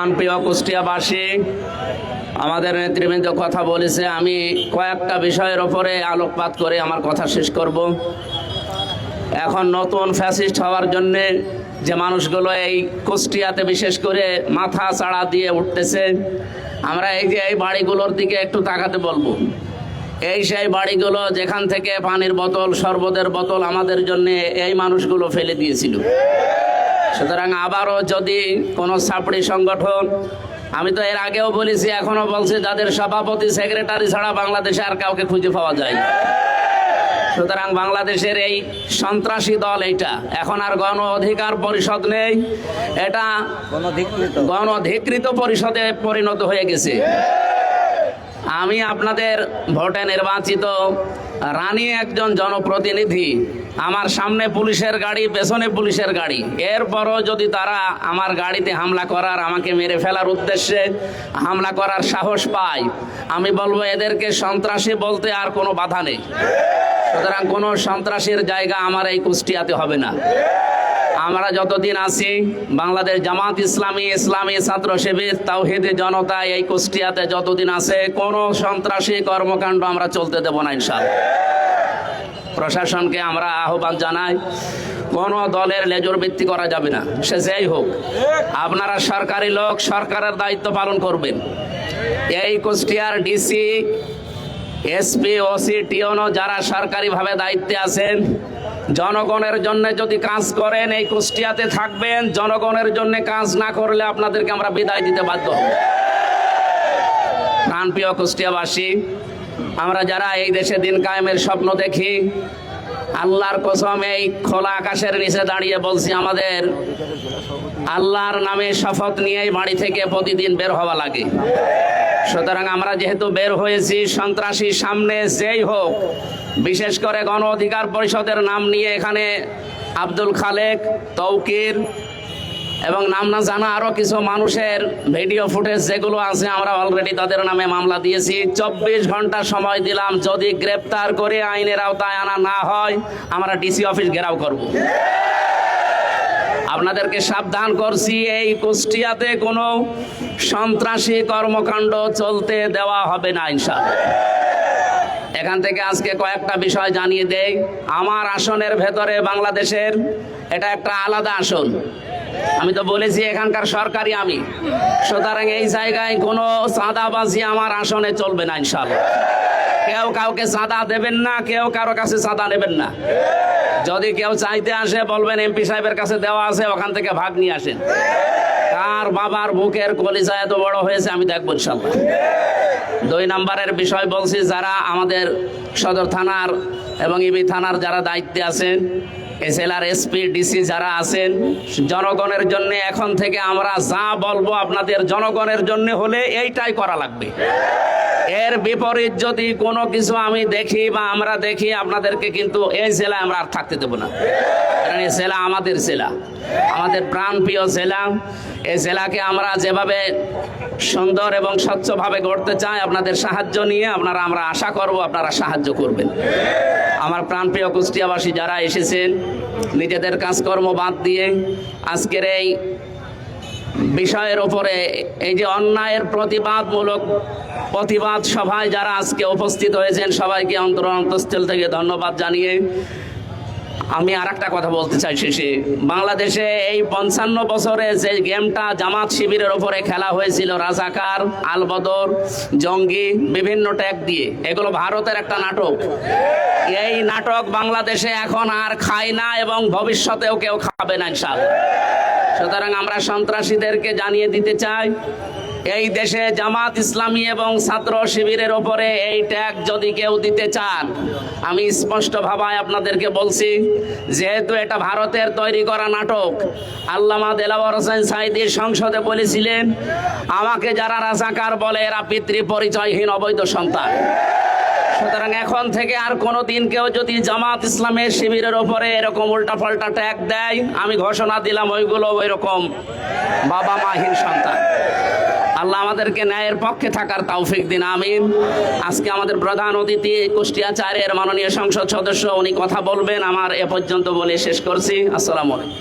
প্রাণপ্রিয় কুষ্টিয়াবাসী, আমাদের নেতৃবৃন্দ কথা বলেছে, আমি কয়েকটা বিষয়ের ওপরে আলোকপাত করে আমার কথা শেষ করব। এখন নতুন ফ্যাসিস্ট হওয়ার জন্যে যে মানুষগুলো এই কুষ্টিয়াতে বিশেষ করে মাথা চাড়া দিয়ে উঠতেছে, আমরা এই বাড়িগুলোর দিকে একটু তাকাতে বলবো। সেই বাড়িগুলো যেখান থেকে পানির বোতল, শরবতের বোতল আমাদের জন্য এই মানুষগুলো ফেলে দিয়েছিল। সুতরাং আবারও যদি কোনো ছাপড়ি সংগঠন, আমি তো এর আগেও বলেছি, এখনো বলছি, যাদের সভাপতি সেক্রেটারি ছাড়া বাংলাদেশে আর কাউকে খুঁজে পাওয়া যায় না। সুতরাং বাংলাদেশের এই সন্ত্রাসী দল এইটা এখন আর গণ অধিকার পরিষদ নেই, এটা গণধিকৃত পরিষদে পরিণত হয়ে গেছে। আমি আপনাদের ভোটে নির্বাচিত রানী একজন জনপ্রতিনিধি, আমার সামনে পুলিশের গাড়ি, পেছনে পুলিশের গাড়ি, এরপরও যদি তারা আমার গাড়িতে হামলা করার, আমাকে মেরে ফেলার উদ্দেশ্যে হামলা করার সাহস পায়, আমি বলবো এদেরকে সন্ত্রাসী বলতে আর কোনো বাধা নেই। সুতরাং কোনো সন্ত্রাসীর জায়গা আমার এই কুষ্টিয়াতে হবে না। আমরা যতদিন আছি, বাংলাদেশ জামাত ইসলামী, ইসলামী ছাত্র শিবির, তাওহীদি জনতা এই কুষ্টিয়াতে যতদিন আছে, কোনো সন্ত্রাসী কর্মকাণ্ড আমরা চলতে দেব না ইনশাআল্লাহ। প্রশাসনকে আমরা আহ্বান জানাই, কোনো দলের লেজর ভিত্তি করা যাবে না, সে যেই হোক। আপনারা সরকারি লোক, সরকারের দায়িত্ব পালন করবেন। এই কুষ্টিয়ার ডিসি, এসপি, ওসি, টিওনো যারা সরকারিভাবে দায়িত্বে আছেন, জনগণের জন্য যদি কাজ করেন এই কুষ্টিয়াতে থাকবেন, জনগণের জন্য কাজ না করলে আপনাদেরকে আমরা বিদায় দিতে বাধ্য হব। প্রাণপ্রিয় কুষ্টিয়াবাসী, আমরা যারা এই দেশে দিন কায়েমের স্বপ্ন দেখি, আল্লাহর কসম এই খোলা আকাশের নিচে দাঁড়িয়ে বলছি, আমাদের আল্লাহর নামে শপথ নিয়েই বাড়ি থেকে প্রতিদিন বের হওয়া লাগে। সুতরাং আমরা যেহেতু বের হয়েছি, সন্ত্রাসী সামনে যেই হোক, বিশেষ করে গণ অধিকার পরিষদের নাম নিয়ে এখানে আব্দুল খালেক, তৌকির এবং নাম না জানা আরো কিছু মানুষের ভিডিও ফুটেজ যেগুলো আছে, আমরা অলরেডি তাদের নামে মামলা দিয়েছি। 24 ঘন্টা সময় দিলাম, যদি গ্রেপ্তার করে আইনের আওতায় আনা না হয়, আমরা ডিসি অফিস ঘেরাও করব। আপনাদেরকে সাবধান করছি, এই কুষ্টিয়াতে কোনো সন্ত্রাসী কর্মকাণ্ড চলতে দেওয়া হবে না ইনশাআল্লাহ। এখান থেকে আজকে কয়েকটা বিষয় জানিয়ে দেই। আমার আসনের ভেতরে বাংলাদেশের এটা একটা আলাদা আসন, আমি তো বলেছি এখানকার সরকারি আমি। সুতরাং এই জায়গায় কোনো চাঁদাবাজি আমার আসনে চলবে না ইনশাআল্লাহ। কেউ কাউকে চাঁদা দেবেন না, কেউ কারো কাছে চাঁদা নেবেন না। যদি কেউ চাইতে আসে, বলবেন এমপি সাহেবের কাছে দেওয়া আছে, ওখান থেকে ভাগ নিয়ে আসেন। কার বাবার বুকের কলিজা এত বড় হয়েছে আমি দেখবো ইনশাআল্লাহ। 2 নম্বরের বিষয় বলছি, যারা আমাদের সদর থানার এবং ইবি থানার যারা দায়িত্বে আছেন, এসএলআর, এসপি, ডিসি যারা আছেন, জনগণের জন্য এখন থেকে আমরা যা বলবো আপনাদের জনগণের জন্য হলে এইটাই করা লাগবে। এর বিপরীত যদি কোনো কিছু আমি দেখি বা আমরা দেখি, আপনাদেরকে কিন্তু এই জেলায় আমরা আর থাকতে দেবো না। কারণ এই জেলা আমাদের জেলা, আমাদের প্রাণপ্রিয় জেলা। এই জেলাকে আমরা যেভাবে সুন্দর এবং স্বচ্ছভাবে গড়তে চাই, আপনাদের সাহায্য নিয়ে আমরা আশা করব আপনারা সাহায্য করবেন। আমার প্রাণপ্রিয় কুষ্টিয়াবাসী যারা এসেছেন, নিজেদের কাজকর্ম বাদ দিয়ে আজকের এই বিষয়ের ওপরে, এই যে অন্যায়ের প্রতিবাদ সভায় যারা আজকে উপস্থিত হয়েছেন, সবাইকে অন্তঃস্থল থেকে ধন্যবাদ জানিয়ে আমি আর একটা কথা বলতে চাই শেষে। বাংলাদেশে এই 55 বছরে যে গেমটা জামাত শিবিরের ওপরে খেলা হয়েছিল, রাজাকার, আলবদর, জঙ্গি, বিভিন্ন ট্যাগ দিয়ে, এগুলো ভারতের একটা নাটক। এই নাটক বাংলাদেশে এখন আর খায় না এবং ভবিষ্যতেও কেউ খাবে না ইনশাআল্লাহ। সুতরাং আমরা সন্ত্রাসীদেরকে জানিয়ে দিতে চাই, এই দেশে জামাত ইসলামী এবং ছাত্র শিবিরের ওপরে এই ট্যাগ যদি কেউ দিতে চান, আমি স্পষ্টভাবে আপনাদেরকে বলছি, যেহেতু এটা ভারতের তৈরি করা নাটক। আল্লামা দেলাওয়ার হোসেন সাঈদী সংসদে বলেছিলেন, আমাকে যারা রাজাকার বলে এরা পিতৃ পরিচয়হীন অবৈধ সন্তান। সুতরাং এখন থেকে আর কোনো দিন কেউ যদি জামাত ইসলামের শিবিরের ওপরে এরকম উল্টাপাল্টা ট্যাগ দেয়, আমি ঘোষণা দিলাম ওইগুলো ওইরকম বাবা মাহীন সন্তান। আল্লাহ আমাদেরকে ন্যায়ের পক্ষে থাকার তৌফিক দিন, আমিন। আজকে আমাদের প্রধান অতিথি কুষ্টিয়া 4-এর মাননীয় সংসদ সদস্য, উনি কথা বলবেন। আমার এ পর্যন্ত বলে শেষ করছি। আসসালামু আলাইকুম।